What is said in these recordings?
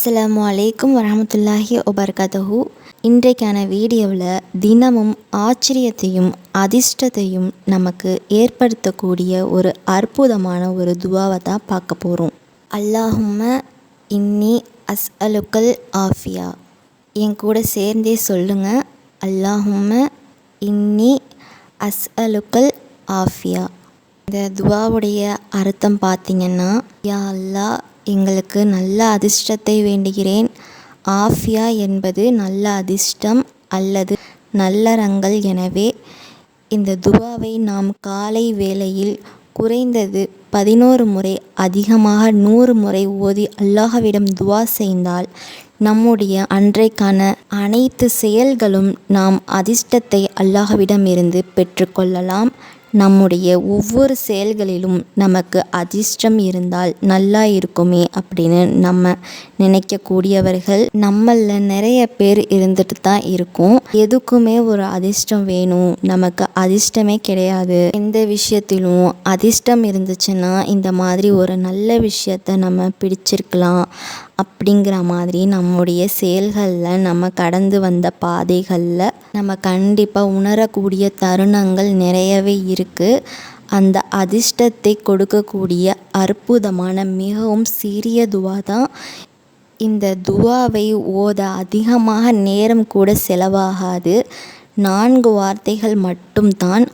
அஸ்ஸலாமு அலைக்கும் வரஹ்மத்துல்லாஹி வபரகாத்துஹு. இன்றைக்கான வீடியோவில் தினமும் ஆச்சரியத்தையும் அதிர்ஷ்டத்தையும் நமக்கு ஏற்படுத்தக்கூடிய ஒரு அற்புதமான ஒரு துவாவை தான் பார்க்க போகிறோம். அல்லாஹும்ம இன்னி அஸ்அலுக்கல் ஆஃபியா. என் கூட சேர்ந்தே சொல்லுங்கள். அல்லாஹும்ம இன்னி அஸ்அலுக்கல் ஆஃபியா. இந்த துவாவுடைய அர்த்தம் பார்த்திங்கன்னா, யா அல்லாஹ், எங்களுக்கு நல்ல அதிர்ஷ்டத்தை வேண்டுகிறேன். ஆஃபியா என்பது நல்ல அதிர்ஷ்டம் அல்லது நல்லறங்கள். எனவே இந்த துவாவை நாம் காலை வேளையில் குறைந்தது 11 முறை, அதிகமாக 100 முறை ஓதி அல்லாஹ்விடம் துவா செய்தால் நம்முடைய அன்றைக்கான அனைத்து செயல்களும் நாம் அதிர்ஷ்டத்தை அல்லாஹ்விடமிருந்து பெற்றுக்கொள்ளலாம். நம்முடைய ஒவ்வொரு செயல்களிலும் நமக்கு அதிர்ஷ்டம் இருந்தால் நல்லா இருக்குமே அப்படின்னு நம்ம நினைக்கக்கூடியவர்கள் நம்மள நிறைய பேர் இருந்துட்டு தான் இருக்கோம். எதுக்குமே ஒரு அதிர்ஷ்டம் வேணும், நமக்கு அதிர்ஷ்டமே கிடையாது. எந்த விஷயத்திலும் அதிர்ஷ்டம் இருந்துச்சுன்னா இந்த மாதிரி ஒரு நல்ல விஷயத்த நம்ம பிடிச்சிருக்கலாம் அப்படிங்கிற மாதிரி நம்முடைய செயல்களில், நம்ம கடந்து வந்த பாதைகளில் நம்ம கண்டிப்பாக உணரக்கூடிய தருணங்கள் நிறையவே இருக்குது. அந்த அதிர்ஷ்டத்தை கொடுக்கக்கூடிய அற்புதமான மிகவும் சிறிய துவா தான். இந்த துவாவை ஓத அதிகமாக நேரம் கூட செலவாகாது. 4 வார்த்தைகள் மட்டும்தான்.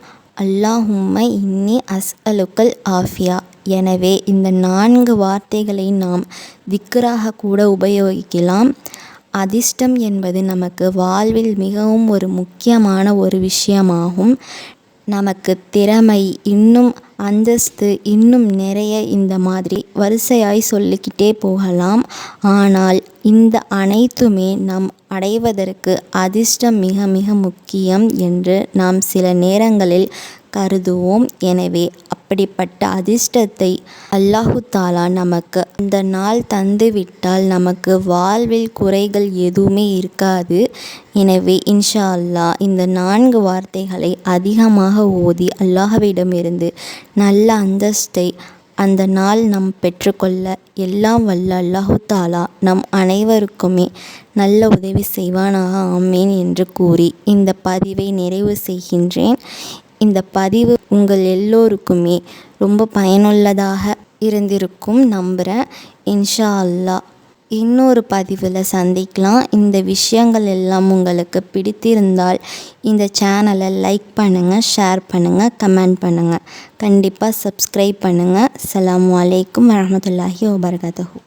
அல்லாஹும்ம இன்னி அஸ்அலுக்கல் ஆஃபியா. எனவே இந்த 4 வார்த்தைகளை நாம் திக்ராக கூட உபயோகிக்கலாம். அதிர்ஷ்டம் என்பது நமக்கு வாழ்வில் மிகவும் ஒரு முக்கியமான ஒரு விஷயமாகும். நமக்கு திறமை, இன்னும் அந்தஸ்து, இன்னும் நிறைய இந்த மாதிரி வரிசையாய் சொல்லிக்கிட்டே போகலாம். ஆனால் இந்த அனைத்துமே நாம் அடைவதற்கு அதிர்ஷ்டம் மிக மிக முக்கியம் என்று நாம் சில நேரங்களில் கருதுவோம். எனவே அப்படிப்பட்ட அதிர்ஷ்டத்தை அல்லாஹு தாலா நமக்கு அந்த நாள் தந்துவிட்டால் நமக்கு வாழ்வில் குறைகள் எதுவுமே இருக்காது. எனவே இன்ஷா அல்லாஹ் இந்த 4 வார்த்தைகளை அதிகமாக ஓதி அல்லாஹ்விடமிருந்து நல்ல அந்தஸ்தை அந்த நாள் நாம் பெற்றுக்கொள்ள எல்லாம் வல்ல அல்லாஹு தாலா நம் அனைவருக்குமே நல்ல உதவி செய்வானாக, ஆமீன் என்று கூறி இந்த பதிவை நிறைவு செய்கின்றேன். இந்த பதிவு உங்கள் எல்லோருக்குமே ரொம்ப பயனுள்ளதாக இருந்திருக்கும் நம்புகிறேன். இன்ஷா அல்லாஹ் இன்னொரு பதிவில் சந்திக்கலாம். இந்த விஷயங்கள் எல்லாம் உங்களுக்கு பிடித்திருந்தால் இந்த சேனலை லைக் பண்ணுங்கள், ஷேர் பண்ணுங்கள், கமெண்ட் பண்ணுங்கள். கண்டிப்பாக சப்ஸ்கிரைப் பண்ணுங்கள். அஸ்ஸலாமு அலைக்கும் வரஹ்மத்துல்லாஹி வபரகாத்துஹு.